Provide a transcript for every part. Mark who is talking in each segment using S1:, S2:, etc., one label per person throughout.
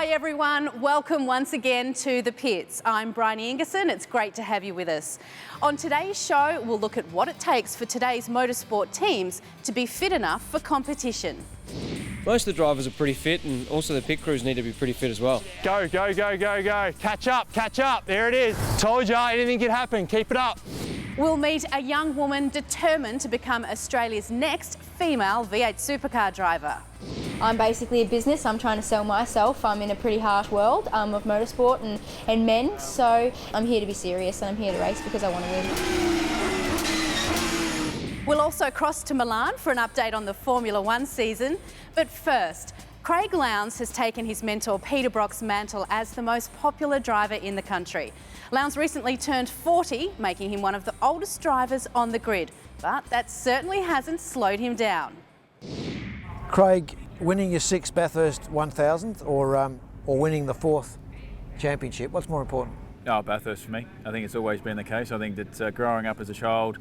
S1: Hi everyone, welcome once again to The Pits. I'm Bryony Ingerson, it's great to have you with us. On today's show, we'll look at what it takes for today's motorsport teams to be fit enough for competition.
S2: Most of the drivers are pretty fit, and also the pit crews need to be pretty fit as well.
S3: Go, go, go, go, go. Catch up, there it is. Told ya, anything can happen, keep it up.
S1: We'll meet a young woman determined to become Australia's next female V8 supercar driver.
S4: I'm basically a business. I'm trying to sell myself. I'm in a pretty harsh world of motorsport and men, so I'm here to be serious and I'm here to race because I want to win.
S1: We'll also cross to Milan for an update on the Formula One season. But first, Craig Lowndes has taken his mentor Peter Brock's mantle as the most popular driver in the country. Lowndes recently turned 40, making him one of the oldest drivers on the grid. But that certainly hasn't slowed him down.
S5: Craig, winning your 6th Bathurst 1000th or winning the 4th championship, what's more important?
S6: Oh, Bathurst for me. I think it's always been the case. I think that growing up as a child,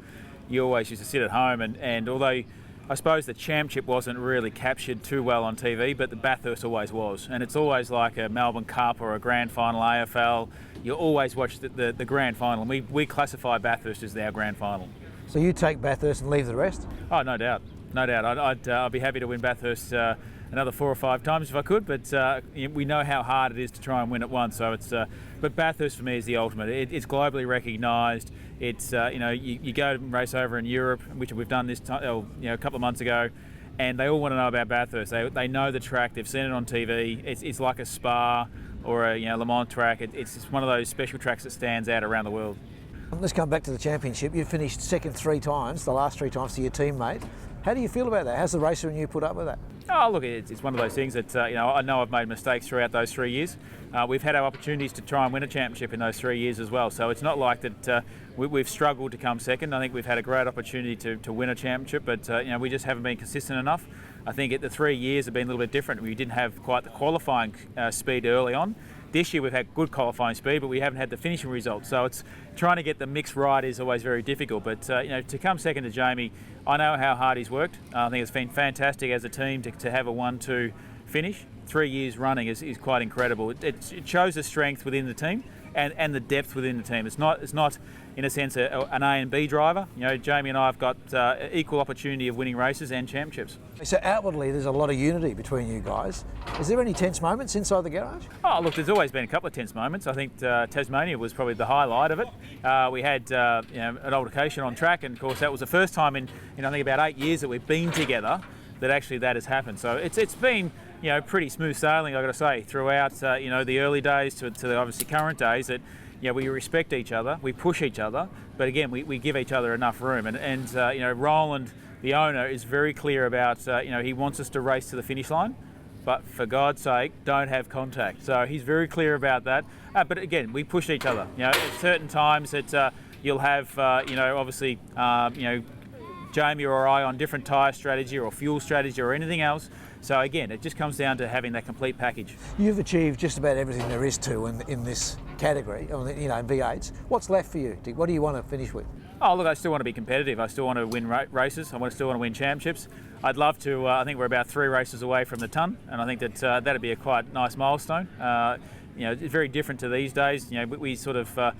S6: you always used to sit at home and although I suppose the championship wasn't really captured too well on TV, but the Bathurst always was. And it's always like a Melbourne Cup or a grand final AFL. You always watch the grand final, and we classify Bathurst as our grand final.
S5: So you take Bathurst and leave the rest?
S6: Oh, no doubt. No doubt. I'd be happy to win Bathurst another 4 or 5 times if I could, but we know how hard it is to try and win it once. So but Bathurst for me is the ultimate. It's globally recognised. It's you go and race over in Europe, which we've done this time, a couple of months ago, and they all want to know about Bathurst. They know the track. They've seen it on TV. It's like a Spa or a Le Mans track. It's one of those special tracks that stands out around the world.
S5: Let's come back to the championship. You finished second 3 times, the last 3 times to your teammate. How do you feel about that? How's the racer and you put up with that?
S6: Oh, look, it's one of those things that, I know I've made mistakes throughout those 3 years. We've had our opportunities to try and win a championship in those 3 years as well. So it's not like that we've struggled to come second. I think we've had a great opportunity to win a championship, but we just haven't been consistent enough. I think the 3 years have been a little bit different. We didn't have quite the qualifying speed early on. This year we've had good qualifying speed, but we haven't had the finishing results. So it's trying to get the mix right is always very difficult. But to come second to Jamie, I know how hard he's worked. I think it's been fantastic as a team to have a 1-2 finish. 3 years running is quite incredible. It shows the strength within the team and the depth within the team. It's not in a sense an A and B driver. Jamie and I have got equal opportunity of winning races and championships.
S5: So outwardly there's a lot of unity between you guys. Is there any tense moments inside the garage?
S6: Oh look, there's always been a couple of tense moments. I think Tasmania was probably the highlight of it. We had an altercation on track, and of course that was the first time in I think about 8 years that we've been together that actually that has happened. So it's been pretty smooth sailing, I've got to say, throughout the early days to the obviously current days, that we respect each other, we push each other, but again we give each other enough room. And Roland, the owner, is very clear about he wants us to race to the finish line, but for God's sake, don't have contact. So he's very clear about that. But again, we push each other. At certain times that you'll have obviously Jamie or I on different tyre strategy or fuel strategy or anything else. So again, it just comes down to having that complete package.
S5: You've achieved just about everything there is to in this category, in V8s. What's left for you, Dick? What do you want to finish with?
S6: Oh, look, I still want to be competitive. I still want to win races. I still want to win championships. I'd love to. I think we're about 3 races away from the ton, and I think that that'd be a quite nice milestone. It's very different to these days. We sort of.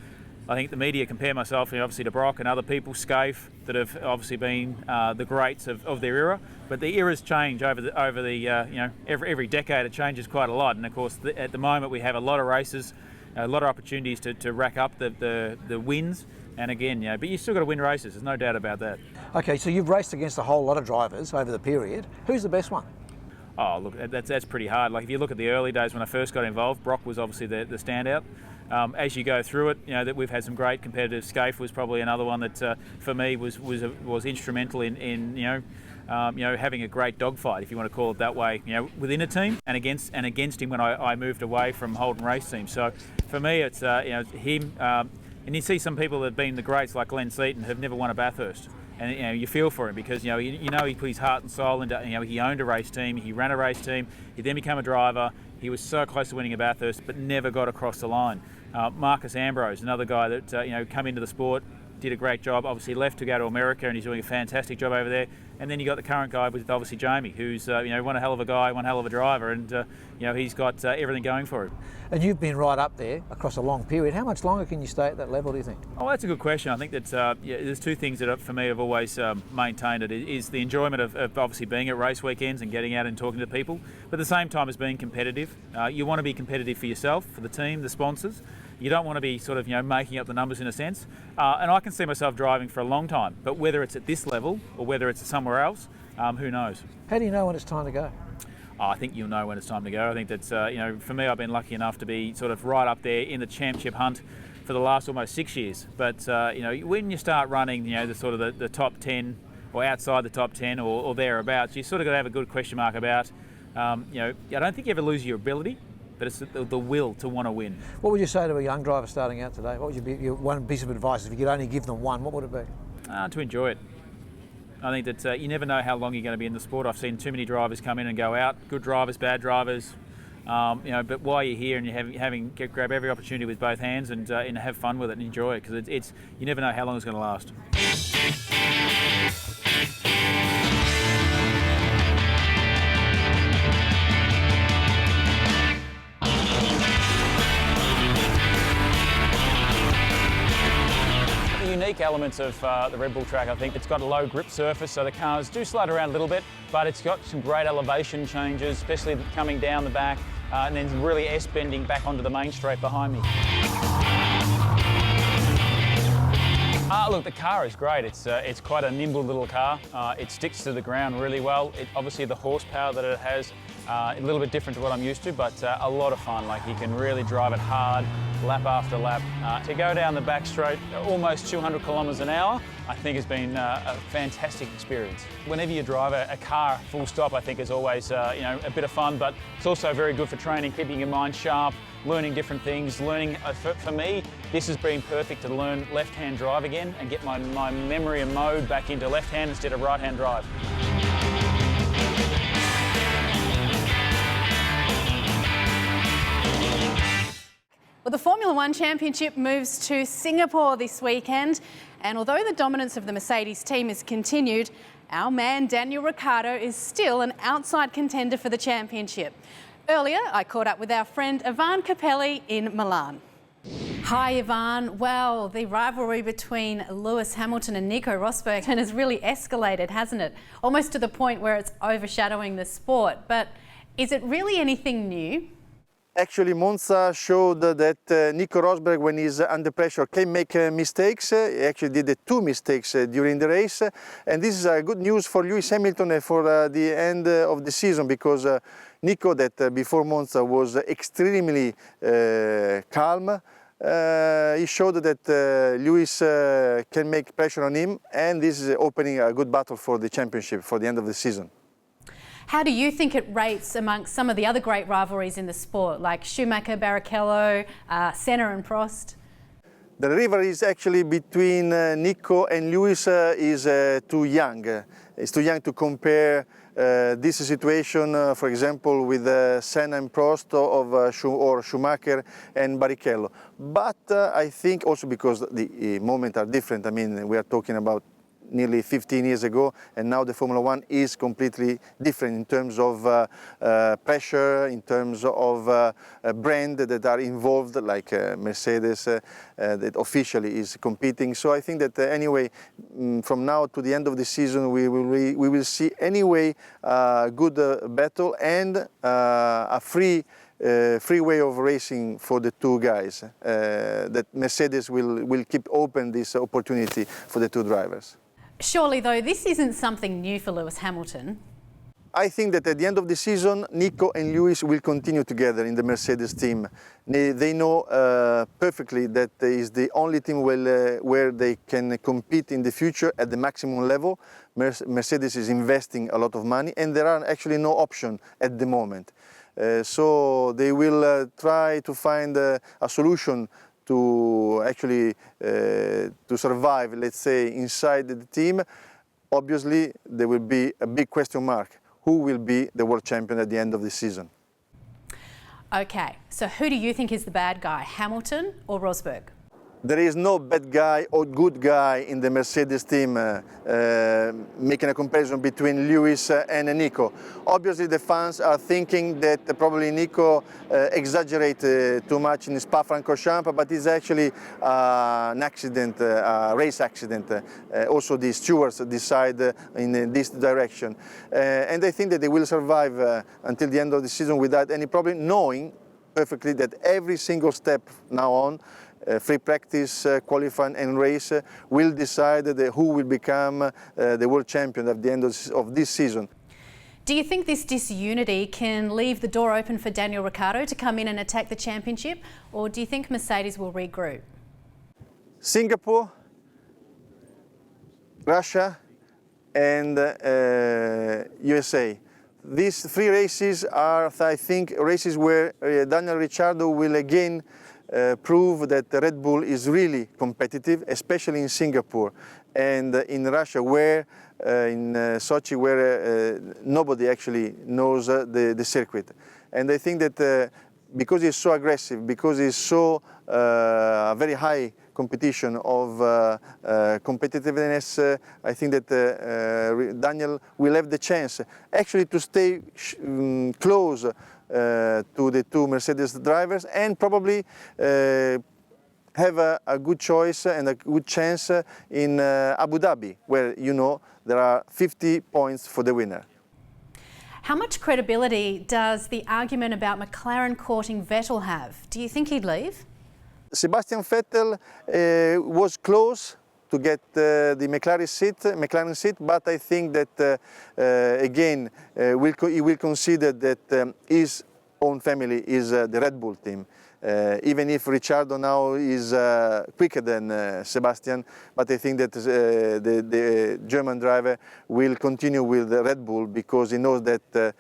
S6: I think the media compare myself, obviously, to Brock and other people, Scaife, that have obviously been the greats of their era. But the eras change over the every decade. It changes quite a lot. And of course, at the moment, we have a lot of races, a lot of opportunities to rack up the wins. And again, but you still got to win races. There's no doubt about that.
S5: Okay, so you've raced against a whole lot of drivers over the period. Who's the best one?
S6: Oh, look, that's pretty hard. Like if you look at the early days when I first got involved, Brock was obviously the standout. As you go through it, that we've had some great competitive. Scaife was probably another one that for me was instrumental in having a great dogfight, if you want to call it that way, within a team and against him when I moved away from Holden Race Team. So for me, it's him. And you see some people that have been the greats like Glenn Seaton have never won a Bathurst. And you feel for him because he put his heart and soul into. He owned a race team, he ran a race team, he then became a driver. He was so close to winning a Bathurst, but never got across the line. Marcus Ambrose, another guy that come into the sport, did a great job. Obviously left to go to America, and he's doing a fantastic job over there. And then you got the current guy with obviously Jamie, who's one hell of a guy, one hell of a driver, and he's got everything going for him.
S5: And you've been right up there across a long period. How much longer can you stay at that level, do you think?
S6: Oh, that's a good question. I think that there's two things that for me have always maintained it is the enjoyment of obviously being at race weekends and getting out and talking to people, but at the same time as being competitive. You want to be competitive for yourself, for the team, the sponsors. You don't want to be sort of making up the numbers in a sense. And I can see myself driving for a long time, but whether it's at this level or whether it's somewhere else, who knows?
S5: How do you know when it's time to go?
S6: Oh, I think you'll know when it's time to go. I think that's, for me, I've been lucky enough to be sort of right up there in the championship hunt for the last almost 6 years. But, when you start running, the sort of the top 10 or outside the top 10 or thereabouts, you sort of got to have a good question mark about, I don't think you ever lose your ability, but it's the will to want to win.
S5: What would you say to a young driver starting out today? What would your one piece of advice, if you could only give them one, what would it be?
S6: To enjoy it. I think that you never know how long you're going to be in the sport. I've seen too many drivers come in and go out, good drivers, bad drivers, but while you're here and you're grab every opportunity with both hands and have fun with it and enjoy it, because it's you never know how long it's going to last. Unique elements of the Red Bull track, I think it's got a low grip surface, so the cars do slide around a little bit, but it's got some great elevation changes, especially coming down the back and then really S-bending back onto the main straight behind me. Look, the car is great. It's quite a nimble little car. It sticks to the ground really well. Obviously the horsepower that it has, a little bit different to what I'm used to, but a lot of fun. Like, you can really drive it hard, lap after lap. To go down the back straight almost 200 kilometres an hour, I think has been a fantastic experience. Whenever you drive a car full stop, I think is always a bit of fun, but it's also very good for training, keeping your mind sharp, learning different things, for me, this has been perfect to learn left-hand drive again and get my memory and mode back into left-hand instead of right-hand drive.
S1: Well, the Formula One Championship moves to Singapore this weekend, and although the dominance of the Mercedes team has continued, our man Daniel Ricciardo is still an outside contender for the championship. Earlier, I caught up with our friend Ivan Capelli in Milan. Hi, Ivan. Well, the rivalry between Lewis Hamilton and Nico Rosberg has really escalated, hasn't it? Almost to the point where it's overshadowing the sport. But is it really anything new?
S7: Actually, Monza showed that Nico Rosberg, when he's under pressure, can make mistakes. He actually did two mistakes during the race. And this is good news for Lewis Hamilton and for the end of the season, because Nico, that before Monza was extremely calm, he showed that Lewis can make pressure on him, and this is opening a good battle for the championship for the end of the season.
S1: How do you think it rates amongst some of the other great rivalries in the sport, like Schumacher, Barrichello, Senna and Prost?
S7: The rivalry is actually between Nico and Lewis is too young. It's too young to compare this situation, for example, with Senna and Prost or Schumacher and Barrichello. But I think also because the moments are different. I mean, we are talking about nearly 15 years ago, and now the Formula One is completely different in terms of pressure, in terms of brand that are involved, like Mercedes that officially is competing. So I think that anyway, from now to the end of the season, we will see anyway a good battle and a free way of racing for the two guys. That Mercedes will keep open this opportunity for the two drivers.
S1: Surely, though, this isn't something new for Lewis Hamilton.
S7: I think that at the end of the season, Nico and Lewis will continue together in the Mercedes team. They know perfectly that is the only team where they can compete in the future at the maximum level. Mercedes is investing a lot of money, and there are actually no option at the moment. So they will try to find a solution to actually to survive, let's say, inside the team. Obviously, there will be a big question mark. Who will be the world champion at the end of the season?
S1: Okay, so who do you think is the bad guy, Hamilton or Rosberg?
S7: there is no bad guy or good guy in the Mercedes team, making a comparison between Lewis and Nico. Obviously the fans are thinking that probably Nico exaggerated too much in Spa-Francorchamps, but it's actually an accident, a race accident. Also the stewards decide in this direction. And I think that they will survive until the end of the season without any problem, knowing perfectly that every single step now on, free practice, qualifying and race, will decide who will become the world champion at the end of this season.
S1: Do you think this disunity can leave the door open for Daniel Ricciardo to come in and attack the championship, or do you think Mercedes will regroup?
S7: Singapore, Russia and USA. These three races are, I think, races where Daniel Ricciardo will again prove that Red Bull is really competitive, especially in Singapore and in Russia, where in Sochi, where nobody actually knows the circuit. And I think that because it's so aggressive, because it's so very high competition of competitiveness, I think that Daniel will have the chance actually to stay close to the two Mercedes drivers and probably have a good choice and a good chance in Abu Dhabi, where you know there are 50 points for the winner.
S1: How much credibility does the argument about McLaren courting Vettel have? Do you think he'd leave?
S7: Sebastian Vettel was close to get the McLaren seat, but I think that again he will consider that his own family is the Red Bull team. Even if Ricciardo now is quicker than Sebastian, but I think that the German driver will continue with the Red Bull because he knows that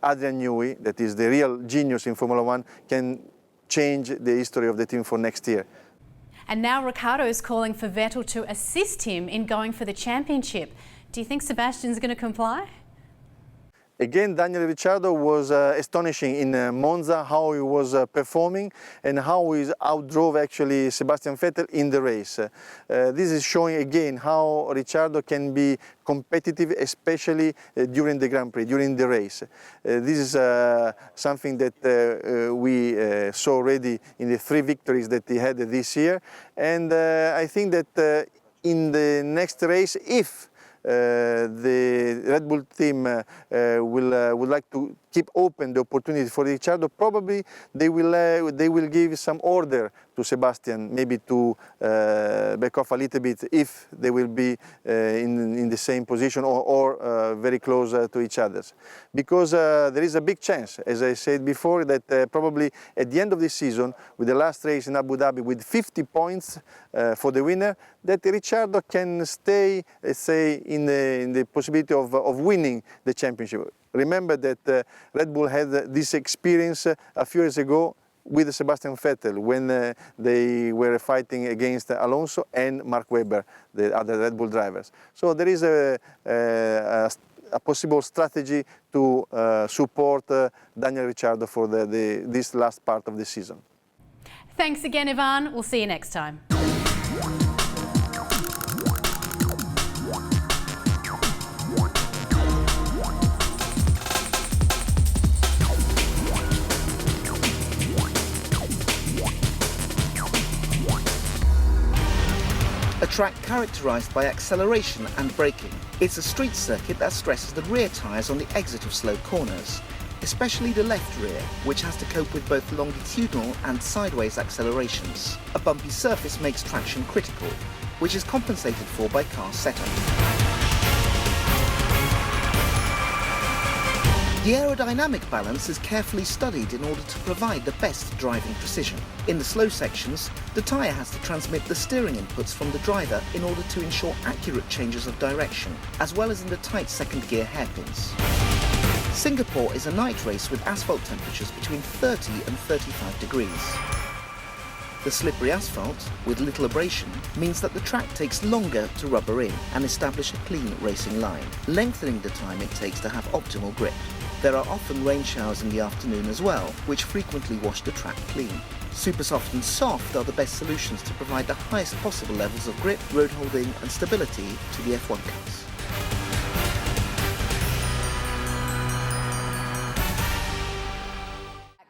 S7: Adrian Newey, that is the real genius in Formula One, can change the history of the team for next year.
S1: And now Ricciardo is calling for Vettel to assist him in going for the championship. Do you think Sebastian's going to comply?
S7: Again, Daniel Ricciardo was astonishing in Monza, how he was performing and how he outdrove actually Sebastian Vettel in the race. This is showing again how Ricciardo can be competitive, especially during the Grand Prix, during the race. This is something that we saw already in the 3 victories that he had this year. And I think that in the next race, if the Red Bull team would like to keep open the opportunity for Ricciardo, probably they will give some order to Sebastian, maybe to back off a little bit if they will be in the same position or very close to each other. Because there is a big chance, as I said before, that probably at the end of the season, with the last race in Abu Dhabi with 50 points for the winner, that Ricciardo can stay, let's say, in the possibility of winning the championship. Remember that Red Bull had this experience a few years ago with Sebastian Vettel when they were fighting against Alonso and Mark Webber, the other Red Bull drivers. So there is a possible strategy to support Daniel Ricciardo for this last part of the season.
S1: Thanks again, Ivan. We'll see you next time.
S8: A track characterised by acceleration and braking. It's a street circuit that stresses the rear tyres on the exit of slow corners, especially the left rear, which has to cope with both longitudinal and sideways accelerations. A bumpy surface makes traction critical, which is compensated for by car setup. The aerodynamic balance is carefully studied in order to provide the best driving precision. In the slow sections, the tyre has to transmit the steering inputs from the driver in order to ensure accurate changes of direction, as well as in the tight second gear hairpins. Singapore is a night race with asphalt temperatures between 30 and 35 degrees. The slippery asphalt, with little abrasion, means that the track takes longer to rubber in and establish a clean racing line, lengthening the time it takes to have optimal grip. There are often rain showers in the afternoon as well, which frequently wash the track clean. Super soft and soft are the best solutions to provide the highest possible levels of grip, road holding and stability to the F1 cars.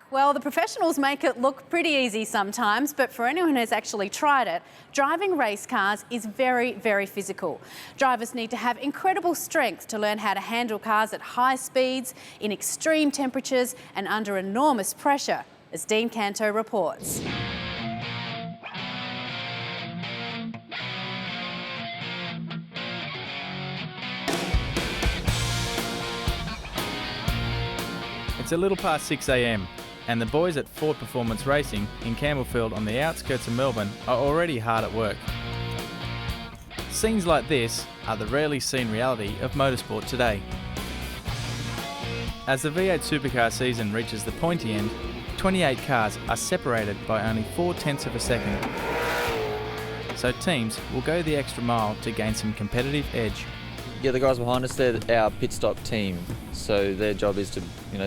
S1: Well, the professionals make it look pretty easy sometimes, but for anyone who's actually tried it, driving race cars is very, very physical. Drivers need to have incredible strength to learn how to handle cars at high speeds, in extreme temperatures and under enormous pressure, as Dean Canto reports.
S9: It's a little past 6 a.m. and the boys at Ford Performance Racing in Campbellfield on the outskirts of Melbourne are already hard at work. Scenes like this are the rarely seen reality of motorsport today. As the V8 supercar season reaches the pointy end, 28 cars are separated by only 0.4 of a second. So teams will go the extra mile to gain some competitive edge.
S10: Yeah, the guys behind us, they're our pit stop team. So their job is to,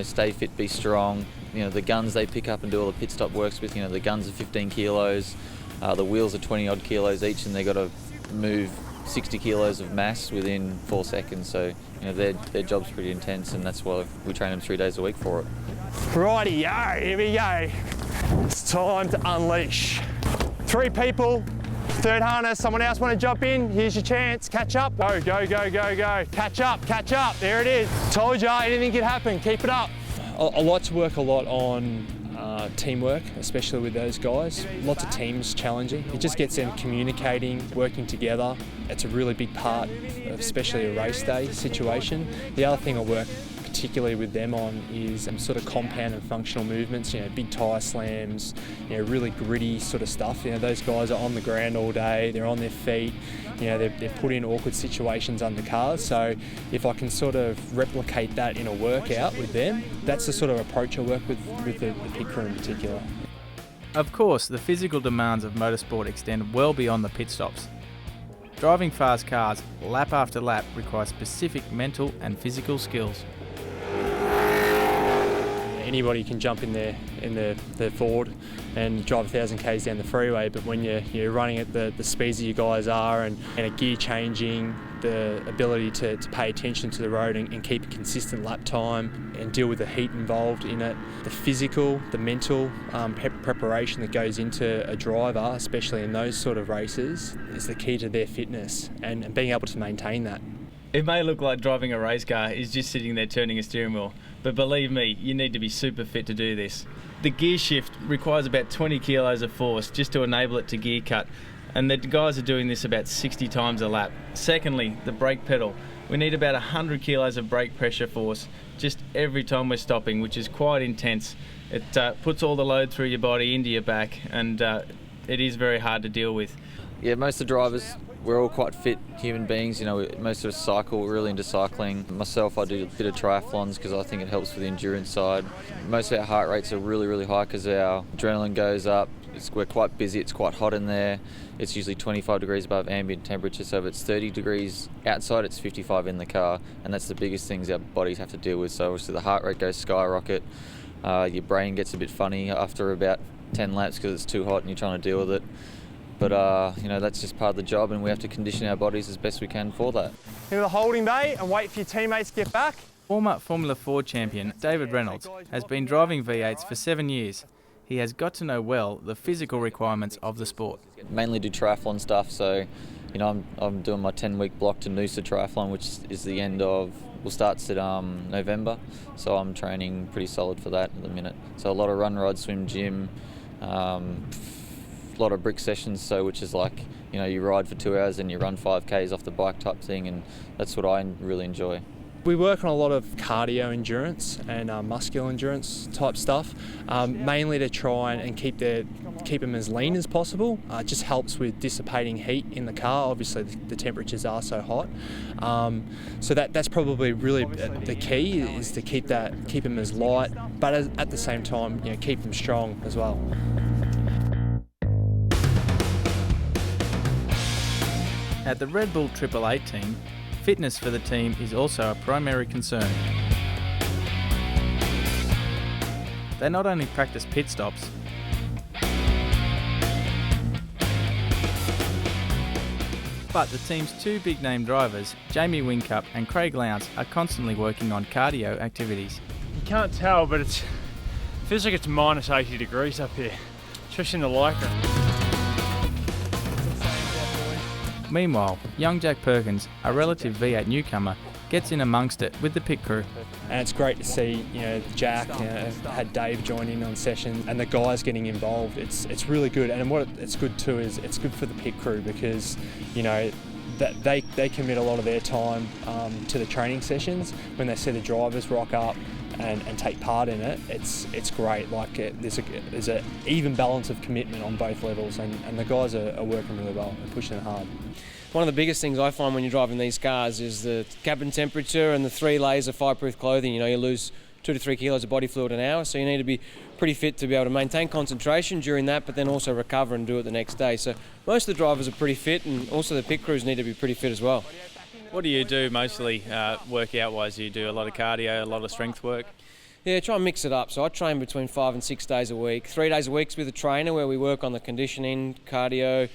S10: stay fit, be strong. The guns they pick up and do all the pit stop works with, the guns are 15 kilos, the wheels are 20 odd kilos each, and they've got to move 60 kilos of mass within 4 seconds. So, their job's pretty intense, and that's why we train them 3 days a week for it.
S3: Righty-o, here we go. It's time to unleash. 3 people, third harness. Someone else want to jump in? Here's your chance. Catch up. Go, go, go, go, go. Catch up, catch up. There it is. Told ya, anything can happen. Keep it up.
S11: I like to work a lot on teamwork, especially with those guys. Lots of teams challenging. It just gets them communicating, working together. It's a really big part of especially a race day situation. The other thing I work particularly with them on is sort of compound and functional movements, big tyre slams, really gritty sort of stuff. Those guys are on the ground all day, they're on their feet, they're put in awkward situations under cars. So if I can sort of replicate that in a workout with them, that's the sort of approach I work with the pit crew in particular.
S9: Of course, the physical demands of motorsport extend well beyond the pit stops. Driving fast cars lap after lap requires specific mental and physical skills.
S11: Anybody can jump in the Ford and drive 1,000 k's down the freeway, but when you're running at the speeds that you guys are and a gear changing, the ability to pay attention to the road and keep a consistent lap time and deal with the heat involved in it, the physical, the mental preparation that goes into a driver, especially in those sort of races, is the key to their fitness and being able to maintain that.
S9: It may look like driving a race car is just sitting there turning a steering wheel, but believe me, you need to be super fit to do this. The gear shift requires about 20 kilos of force just to enable it to gear cut, and the guys are doing this about 60 times a lap. Secondly, the brake pedal. We need about 100 kilos of brake pressure force just every time we're stopping, which is quite intense. It puts all the load through your body into your back, and it is very hard to deal with.
S10: Yeah, most of the drivers, we're all quite fit human beings. Most of us cycle, we're really into cycling. Myself, I do a bit of triathlons because I think it helps with the endurance side. Most of our heart rates are really, really high because our adrenaline goes up. We're quite busy, it's quite hot in there. It's usually 25 degrees above ambient temperature, so if it's 30 degrees outside, it's 55 in the car, and that's the biggest things our bodies have to deal with. So obviously the heart rate goes skyrocket, your brain gets a bit funny after about 10 laps because it's too hot and you're trying to deal with it. But that's just part of the job, and we have to condition our bodies as best we can for that.
S3: Into the holding bay and wait for your teammates to get back.
S9: Former Formula 4 champion David Reynolds has been driving V8s for 7 years. He has got to know well the physical requirements of the sport.
S10: Mainly do triathlon stuff, so I'm doing my 10-week block to Noosa Triathlon, which is the end of, starts at November, so I'm training pretty solid for that at the minute. So a lot of run, ride, swim, gym, a lot of brick sessions, so which is like, you ride for 2 hours and you run 5Ks off the bike type thing, and that's what I really enjoy.
S11: We work on a lot of cardio endurance and muscular endurance type stuff, mainly to try and keep them as lean as possible. It just helps with dissipating heat in the car. Obviously the temperatures are so hot, so that's probably really the key, is to keep them as light, but at the same time, keep them strong as well.
S9: At the Red Bull 888 team, fitness for the team is also a primary concern. they not only practice pit stops, but the team's two big-name drivers, Jamie Whincup and Craig Lowndes, are constantly working on cardio activities.
S3: You can't tell, but it feels like it's minus 80 degrees up here, especially in the Lycra.
S9: Meanwhile, young Jack Perkins, a relative V8 newcomer, gets in amongst it with the pit crew.
S11: And it's great to see, Jack, had Dave join in on sessions and the guys getting involved. It's really good, and what it's good too is it's good for the pit crew because, that they commit a lot of their time to the training sessions. When they see the drivers rock up and take part in it, it's great. There's an even balance of commitment on both levels, and the guys are working really well and pushing it hard.
S2: One of the biggest things I find when you're driving these cars is the cabin temperature and the 3 layers of fireproof clothing. You lose 2 to 3 kilos of body fluid an hour, so you need to be pretty fit to be able to maintain concentration during that, but then also recover and do it the next day. So most of the drivers are pretty fit, and also the pit crews need to be pretty fit as well.
S9: What do you do mostly workout-wise? Do you do a lot of cardio, a lot of strength work?
S2: Yeah, try and mix it up. So I train between 5 and 6 days a week. 3 days a week's with a trainer where we work on the conditioning, cardio,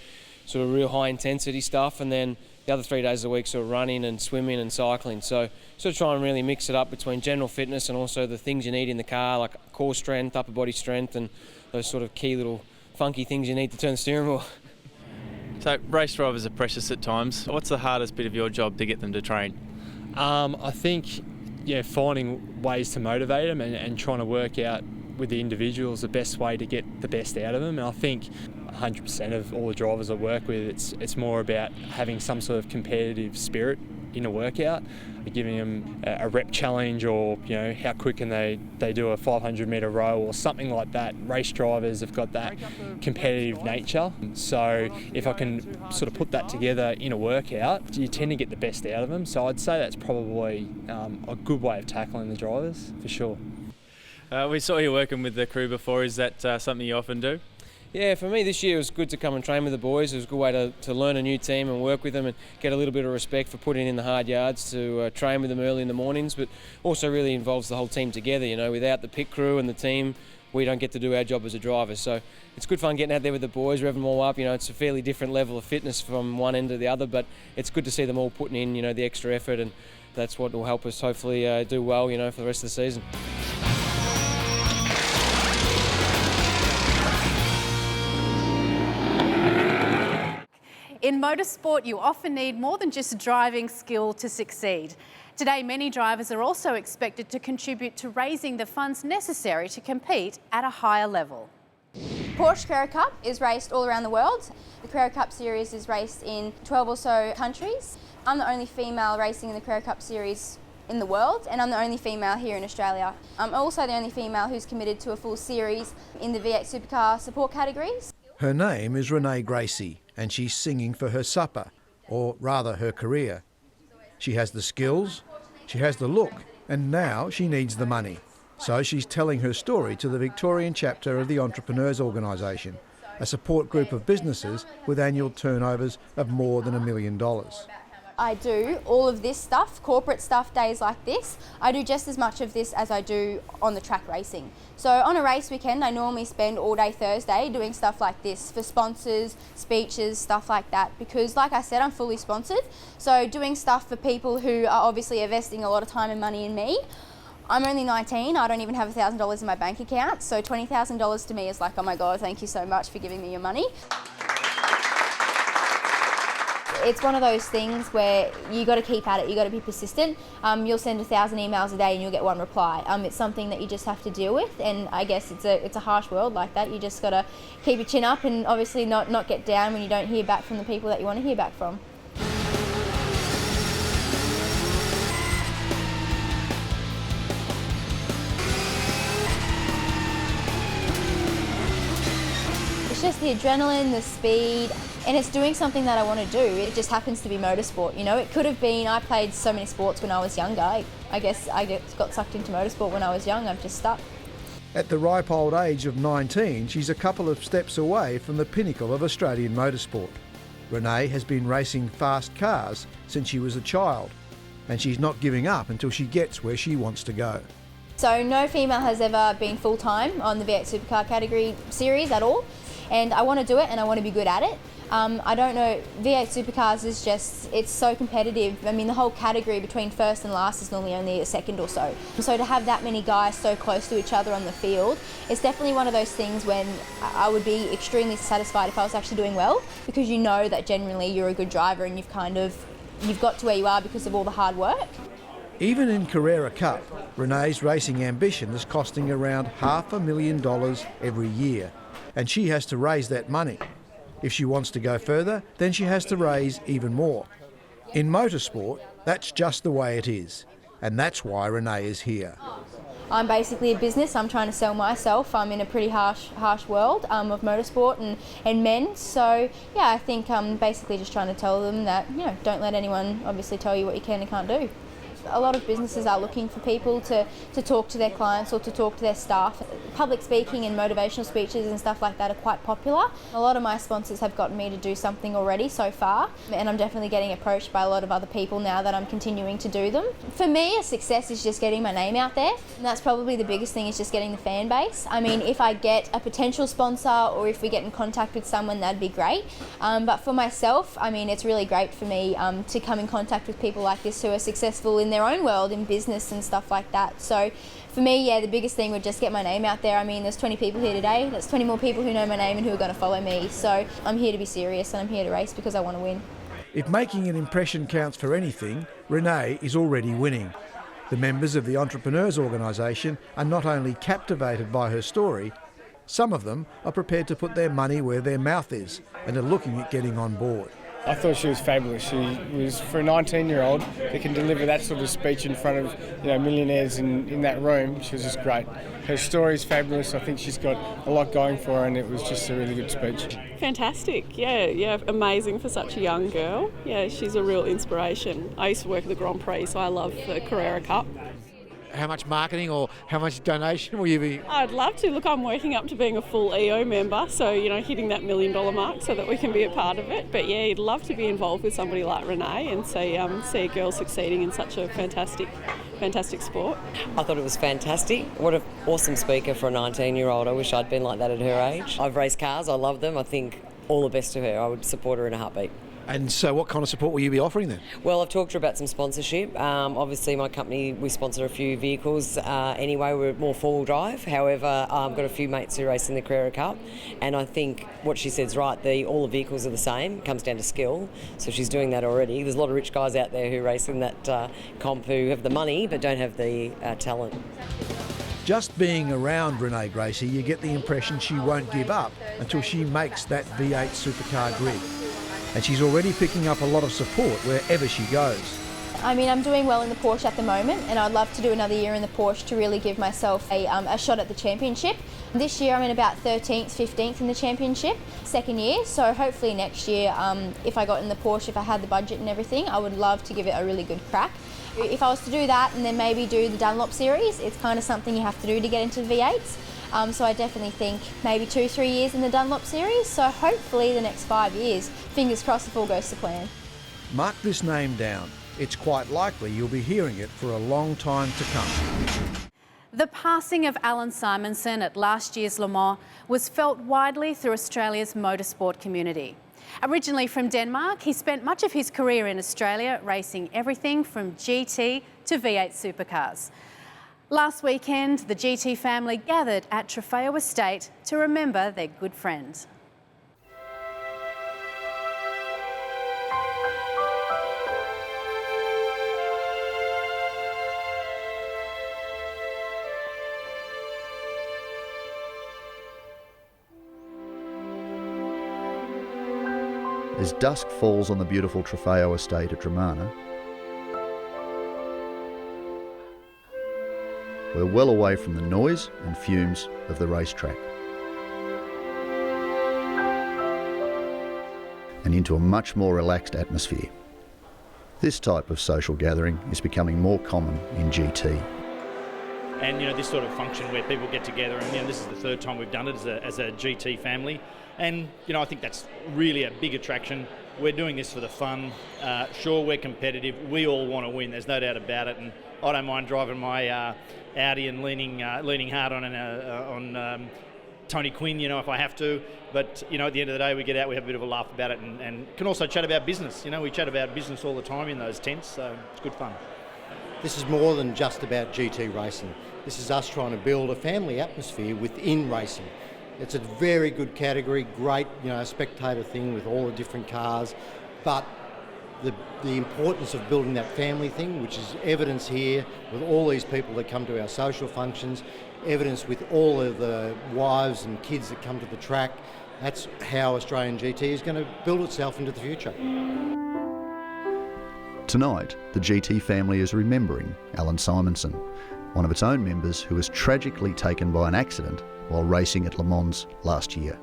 S2: sort of real high intensity stuff, and then the other 3 days a week sort of running and swimming and cycling. So sort of try and really mix it up between general fitness and also the things you need in the car, like core strength, upper body strength, and those sort of key little funky things you need to turn the steering wheel.
S9: So race drivers are precious at times. What's the hardest bit of your job to get them to train?
S11: I think, finding ways to motivate them and trying to work out with the individuals the best way to get the best out of them. And I think 100% of all the drivers I work with, it's more about having some sort of competitive spirit in a workout, giving them a rep challenge, or how quick can they do a 500 metre row or something like that. Race drivers have got that competitive nature, so if I can sort of put that together in a workout, you tend to get the best out of them. So I'd say that's probably a good way of tackling the drivers, for sure.
S9: We saw you working with the crew before. Is that something you often do?
S2: Yeah, for me this year it was good to come and train with the boys. It was a good way to learn a new team and work with them and get a little bit of respect for putting in the hard yards, to train with them early in the mornings, but also really involves the whole team together. Without the pit crew and the team, we don't get to do our job as a driver. So it's good fun getting out there with the boys, revving them all up. It's a fairly different level of fitness from one end to the other, but it's good to see them all putting in, the extra effort, and that's what will help us hopefully do well, for the rest of the season.
S1: In motorsport, you often need more than just driving skill to succeed. Today, many drivers are also expected to contribute to raising the funds necessary to compete at a higher level.
S4: Porsche Carrera Cup is raced all around the world. The Carrera Cup series is raced in 12 or so countries. I'm the only female racing in the Carrera Cup series in the world, and I'm the only female here in Australia. I'm also the only female who's committed to a full series in the V8 supercar support categories.
S5: Her name is Renee Gracie, and she's singing for her supper, or rather her career. She has the skills, she has the look, and now she needs the money. So she's telling her story to the Victorian chapter of the Entrepreneurs Organisation, a support group of businesses with annual turnovers of more than $1 million.
S4: I do all of this stuff, corporate stuff, days like this. I do just as much of this as I do on the track racing. So on a race weekend, I normally spend all day Thursday doing stuff like this for sponsors, speeches, stuff like that, because like I said, I'm fully sponsored. So doing stuff for people who are obviously investing a lot of time and money in me. I'm only 19, I don't even have $1,000 in my bank account, so $20,000 to me is like, oh my God, thank you so much for giving me your money. It's one of those things where you got to keep at it, you got to be persistent. You'll send 1,000 emails a day and you'll get one reply. It's something that you just have to deal with, and I guess it's a harsh world like that. You just got to keep your chin up and obviously not get down when you don't hear back from the people that you want to hear back from. It's just the adrenaline, the speed, and it's doing something that I want to do. It just happens to be motorsport, It could have been, I played so many sports when I was younger. I guess I got sucked into motorsport when I was young. I'm just stuck.
S5: At the ripe old age of 19, she's a couple of steps away from the pinnacle of Australian motorsport. Renee has been racing fast cars since she was a child, and she's not giving up until she gets where she wants to go.
S4: So no female has ever been full-time on the V8 Supercar category series at all, and I want to do it and I want to be good at it. I don't know, V8 Supercars is just, it's so competitive. I mean, the whole category between first and last is normally only a second or so. So to have that many guys so close to each other on the field, it's definitely one of those things when I would be extremely satisfied if I was actually doing well, because you know that generally you're a good driver and you've got to where you are because of all the hard work.
S5: Even in Carrera Cup, Renee's racing ambition is costing around $500,000 every year, and she has to raise that money. If she wants to go further, then she has to raise even more. In motorsport, that's just the way it is, and that's why Renee is here.
S4: I'm basically a business. I'm trying to sell myself. I'm in a pretty harsh world of motorsport and men. So yeah, I think I'm basically just trying to tell them that, you know, don't let anyone obviously tell you what you can and can't do. A lot of businesses are looking for people to talk to their clients or to talk to their staff. Public speaking and motivational speeches and stuff like that are quite popular. A lot of my sponsors have gotten me to do something already so far, and I'm definitely getting approached by a lot of other people now that I'm continuing to do them. For me, a success is just getting my name out there, and that's probably the biggest thing, is just getting the fan base. I mean, if I get a potential sponsor or if we get in contact with someone, that'd be great. But for myself, I mean, it's really great for me to come in contact with people like this who are successful in their own world, in business and stuff like that. So for me, yeah, the biggest thing would just get my name out there. I mean, there's 20 people here today. That's 20 more people who know my name and who are going to follow me. So I'm here to be serious and I'm here to race because I want to win.
S5: If making an impression counts for anything, Renee is already winning. The members of the Entrepreneurs Organisation are not only captivated by her story, some of them are prepared to put their money where their mouth is and are looking at getting on board.
S12: I thought she was fabulous. She was, for a 19-year-old that can deliver that sort of speech in front of, you know, millionaires in that room, she was just great. Her story is fabulous. I think she's got a lot going for her, and it was just a really good speech.
S13: Fantastic. Yeah, amazing for such a young girl. Yeah, she's a real inspiration. I used to work at the Grand Prix, so I love the Carrera Cup.
S14: How much marketing or how much donation will you be?
S13: I'd love to. Look, I'm working up to being a full EO member, so, you know, hitting that $1 million mark so that we can be a part of it. But yeah, I'd love to be involved with somebody like Renee and see a girl succeeding in such a fantastic sport.
S15: I thought it was fantastic. What an awesome speaker for a 19-year-old. I wish I'd been like that at her age. I've raced cars, I love them. I think all the best to her. I would support her in a heartbeat.
S14: And so what kind of support will you be offering then?
S15: Well, I've talked to her about some sponsorship. Obviously, my company, we sponsor a few vehicles anyway. We're more four-wheel drive. However, I've got a few mates who race in the Carrera Cup, and I think what she said's right. All the vehicles are the same. It comes down to skill. So she's doing that already. There's a lot of rich guys out there who race in that comp who have the money but don't have the talent.
S5: Just being around Renee Gracie, you get the impression she won't give up until she makes that V8 Supercar grid. And she's already picking up a lot of support wherever she goes.
S4: I mean, I'm doing well in the Porsche at the moment, and I'd love to do another year in the Porsche to really give myself a shot at the championship. This year I'm in about 13th, 15th in the championship, second year, so hopefully next year, if I got in the Porsche, if I had the budget and everything, I would love to give it a really good crack. If I was to do that and then maybe do the Dunlop series, it's kind of something you have to do to get into V8s. So I definitely think maybe 2-3 years in the Dunlop series, so hopefully the next 5 years, fingers crossed if all goes to plan.
S5: Mark this name down. It's quite likely you'll be hearing it for a long time to come.
S1: The passing of Alan Simonson at last year's Le Mans was felt widely through Australia's motorsport community. Originally from Denmark, he spent much of his career in Australia racing everything from GT to V8 supercars. Last weekend, the GT family gathered at Trofeo Estate to remember their good friend.
S16: As dusk falls on the beautiful Trofeo Estate at Dramana, we're well away from the noise and fumes of the racetrack and into a much more relaxed atmosphere. This type of social gathering is becoming more common in GT.
S17: And this sort of function where people get together, and this is the third time we've done it as a GT family, and I think that's really a big attraction. We're doing this for the fun. Sure, we're competitive. We all want to win. There's no doubt about it. And I don't mind driving my Audi and leaning hard on Tony Quinn, you know, if I have to. But, you know, at the end of the day, we get out, we have a bit of a laugh about it, and can also chat about business. You know, we chat about business all the time in those tents, so it's good fun.
S18: This is more than just about GT racing. This is us trying to build a family atmosphere within racing. It's a very good category, great, you know, spectator thing with all the different cars, but the importance of building that family thing, which is evidence here with all these people that come to our social functions, evidence with all of the wives and kids that come to the track. That's how Australian GT is going to build itself into the future.
S16: Tonight, the GT family is remembering Alan Simonson, one of its own members who was tragically taken by an accident while racing at Le Mans last year.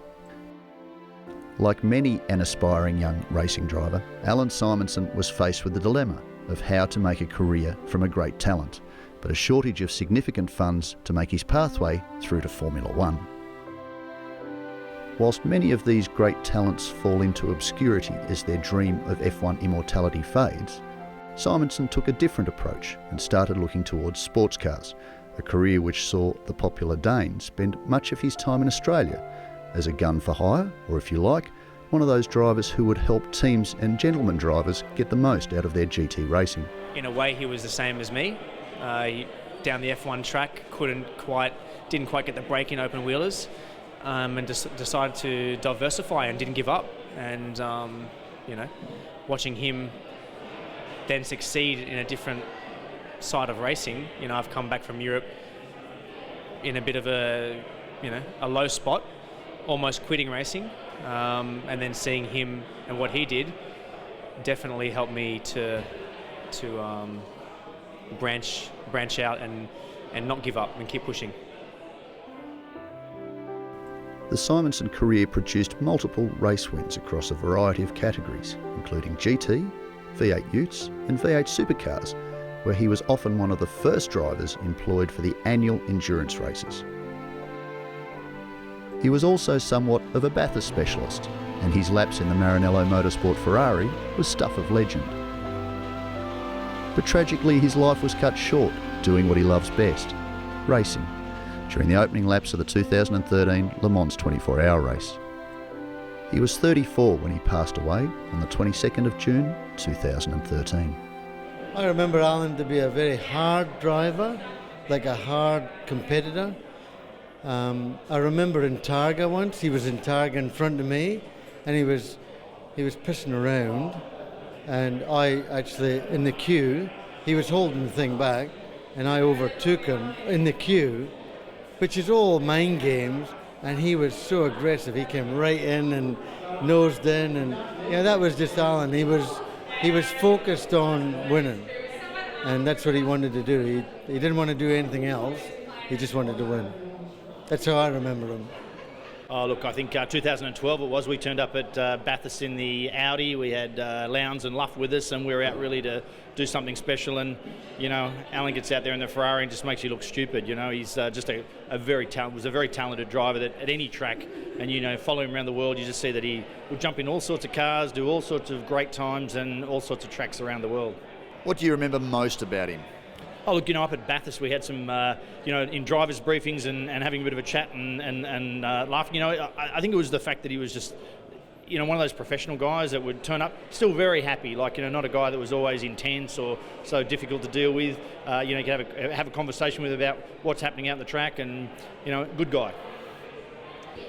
S16: Like many an aspiring young racing driver, Alan Simonson was faced with the dilemma of how to make a career from a great talent, but a shortage of significant funds to make his pathway through to Formula One. Whilst many of these great talents fall into obscurity as their dream of F1 immortality fades, Simonson took a different approach and started looking towards sports cars, a career which saw the popular Dane spend much of his time in Australia as a gun for hire, or if you like, one of those drivers who would help teams and gentleman drivers get the most out of their GT racing.
S19: In a way, he was the same as me. Down the F1 track, didn't quite get the break in open wheelers, and decided to diversify and didn't give up. And you know, watching him then succeed in a different side of racing. You know, I've come back from Europe in a bit of a low spot, almost quitting racing, and then seeing him and what he did definitely helped me to branch out and not give up and keep pushing.
S16: The Simonson career produced multiple race wins across a variety of categories, including GT, V8 Utes and V8 supercars, where he was often one of the first drivers employed for the annual endurance races. He was also somewhat of a Bathurst specialist, and his laps in the Maranello Motorsport Ferrari was stuff of legend. But tragically, his life was cut short doing what he loves best, racing, during the opening laps of the 2013 Le Mans 24-hour race. He was 34 when he passed away on the 22nd of June 2013.
S18: I remember Alan to be a very hard driver, like a hard competitor. I remember in Targa once, he was in Targa in front of me, and he was pissing around, and I actually, in the queue, he was holding the thing back, and I overtook him in the queue, which is all mind games, and he was so aggressive. He came right in and nosed in, and that was just Alan. He was focused on winning, and that's what he wanted to do. He didn't want to do anything else. He just wanted to win. That's how I remember him.
S17: Oh, look, I think 2012 it was. We turned up at Bathurst in the Audi. We had Lowndes and Luff with us, and we were out really to do something special. And, Alan gets out there in the Ferrari and just makes you look stupid. He's just a very talented driver that at any track. And, follow him around the world, you just see that he would jump in all sorts of cars, do all sorts of great times and all sorts of tracks around the world.
S20: What do you remember most about him?
S17: Oh, look, up at Bathurst we had some, in drivers' briefings and having a bit of a chat and laughing. I think it was the fact that he was just, one of those professional guys that would turn up still very happy, not a guy that was always intense or so difficult to deal with. You could have a conversation with about what's happening out on the track and, good guy.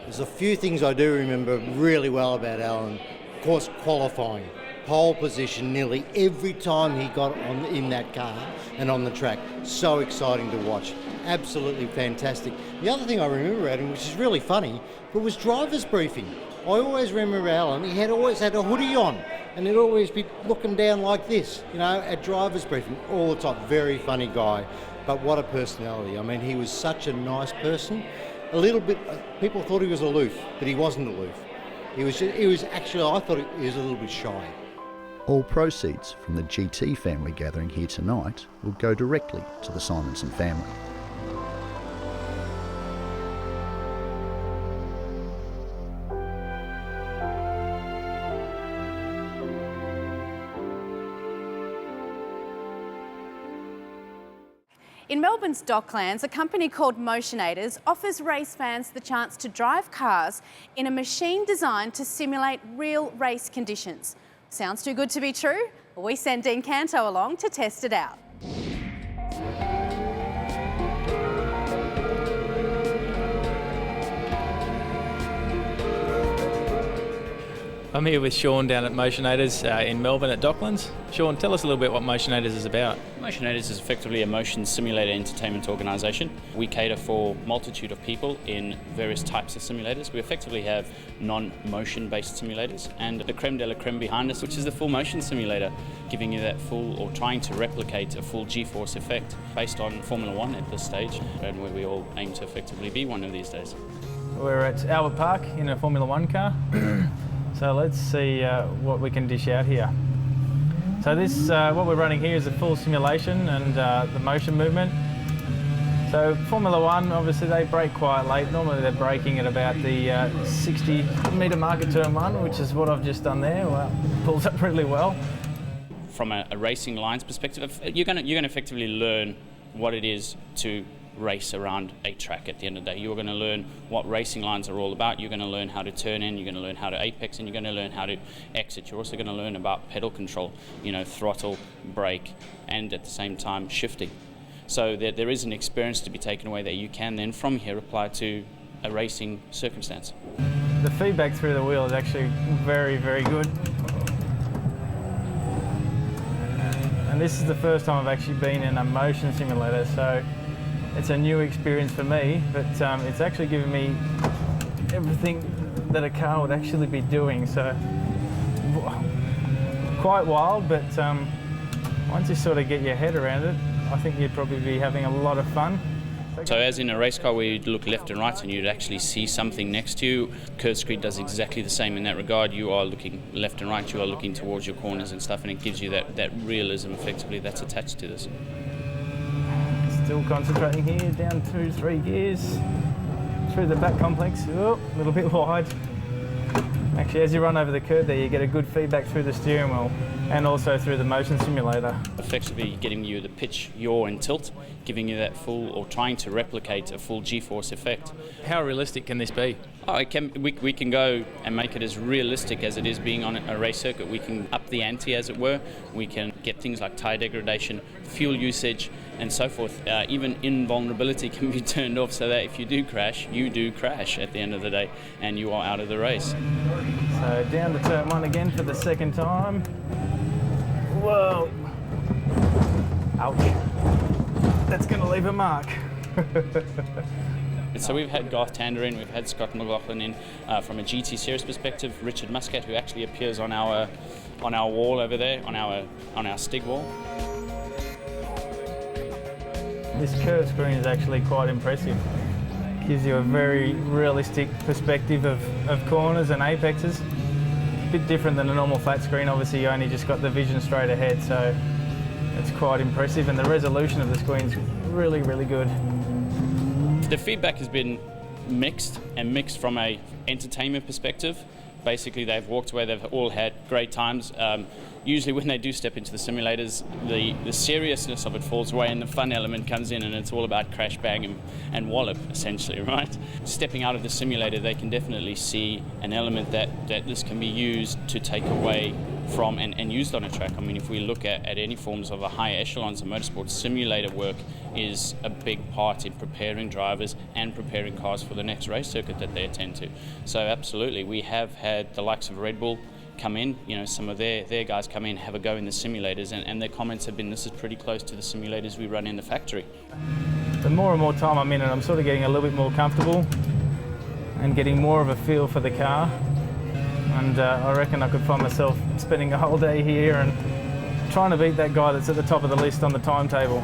S18: There's a few things I do remember really well about Alan. Of course, qualifying. Pole position nearly every time he got in that car and on the track. So exciting to watch. Absolutely fantastic. The other thing I remember about him, which is really funny, but was driver's briefing. I always remember Alan, he always had a hoodie on and he'd always be looking down like this, at driver's briefing all the time. Very funny guy, but what a personality. I mean, he was such a nice person. A little bit, people thought he was aloof, but he wasn't aloof. He was actually, I thought he was a little bit shy.
S16: All proceeds from the GT family gathering here tonight will go directly to the Simonson family.
S1: In Melbourne's Docklands, a company called Motionators offers race fans the chance to drive cars in a machine designed to simulate real race conditions. Sounds too good to be true? We sent Dean Canto along to test it out.
S9: I'm here with Sean down at Motionators in Melbourne at Docklands. Sean, tell us a little bit what Motionators is about.
S21: Motionators is effectively a motion simulator entertainment organisation. We cater for a multitude of people in various types of simulators. We effectively have non-motion based simulators and the creme de la creme behind us, which is the full motion simulator, giving you that full, or trying to replicate a full G-force effect based on Formula One at this stage, and where we all aim to effectively be one of these days.
S9: We're at Albert Park in a Formula One car. So let's see what we can dish out here. So this, what we're running here is a full simulation and the motion movement. So Formula One, obviously they brake quite late. Normally they're braking at about the 60 metre mark at turn one, which is what I've just done there. Well, pulls up really well.
S21: From a racing lines perspective, you're going to effectively learn what it is to race around a track at the end of the day. You're going to learn what racing lines are all about. You're going to learn how to turn in, you're going to learn how to apex, and you're going to learn how to exit. You're also going to learn about pedal control, throttle, brake, and at the same time shifting. So there is an experience to be taken away that you can then from here apply to a racing circumstance.
S9: The feedback through the wheel is actually very, very good. And this is the first time I've actually been in a motion simulator, so it's a new experience for me, but it's actually given me everything that a car would actually be doing. So quite wild, but once you sort of get your head around it, I think you'd probably be having a lot of fun.
S21: So as in a race car where you'd look left and right and you'd actually see something next to you, Curve Screen does exactly the same in that regard. You are looking left and right, you are looking towards your corners and stuff, and it gives you that realism effectively that's attached to this.
S9: Still concentrating here, down 2-3 gears, through the back complex, a little bit wide. Actually, as you run over the curb there, you get a good feedback through the steering wheel and also through the motion simulator.
S21: Effectively getting you the pitch, yaw and tilt, giving you that full, or trying to replicate a full G-force effect.
S9: How realistic can this be?
S21: Oh, we can go and make it as realistic as it is being on a race circuit. We can up the ante, as it were. We can get things like tyre degradation, fuel usage, and so forth. Even invulnerability can be turned off so that if you do crash, you do crash at the end of the day, and you are out of the race.
S9: So down to turn one again for the second time. Whoa! Ouch! That's going to leave a mark.
S21: So we've had Garth Tander in, we've had Scott McLaughlin in from a GT Series perspective, Richard Muscat, who actually appears on our wall over there, on our Stig wall.
S9: This curve screen is actually quite impressive. Gives you a very realistic perspective of corners and apexes. A bit different than a normal flat screen. Obviously you only just got the vision straight ahead, so it's quite impressive, and the resolution of the screen's really, really good.
S21: The feedback has been mixed from a entertainment perspective. Basically, they've walked away, they've all had great times. Usually when they do step into the simulators, the seriousness of it falls away and the fun element comes in, and it's all about crash, bang and wallop, essentially, right? Stepping out of the simulator, they can definitely see an element that this can be used to take away from and used on a track. I mean, if we look at any forms of the higher echelons of motorsport, simulator work is a big part in preparing drivers and preparing cars for the next race circuit that they attend to. So absolutely, we have had the likes of Red Bull come in, some of their guys come in, have a go in the simulators, and their comments have been, this is pretty close to the simulators we run in the factory.
S9: The more and more time I'm in it, I'm sort of getting a little bit more comfortable and getting more of a feel for the car. And I reckon I could find myself spending a whole day here and trying to beat that guy that's at the top of the list on the timetable.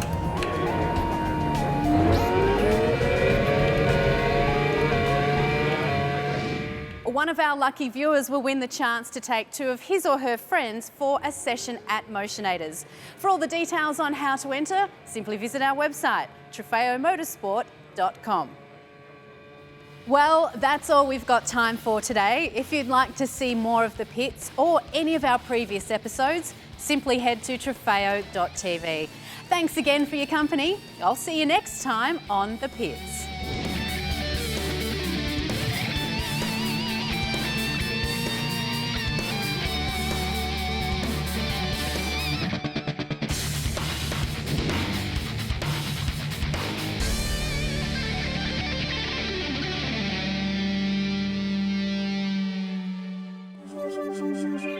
S1: One of our lucky viewers will win the chance to take two of his or her friends for a session at Motionators. For all the details on how to enter, simply visit our website, trofeomotorsport.com. Well, that's all we've got time for today. If you'd like to see more of the pits or any of our previous episodes, simply head to trofeo.tv. Thanks again for your company. I'll see you next time on The Pits.
S6: Thank you.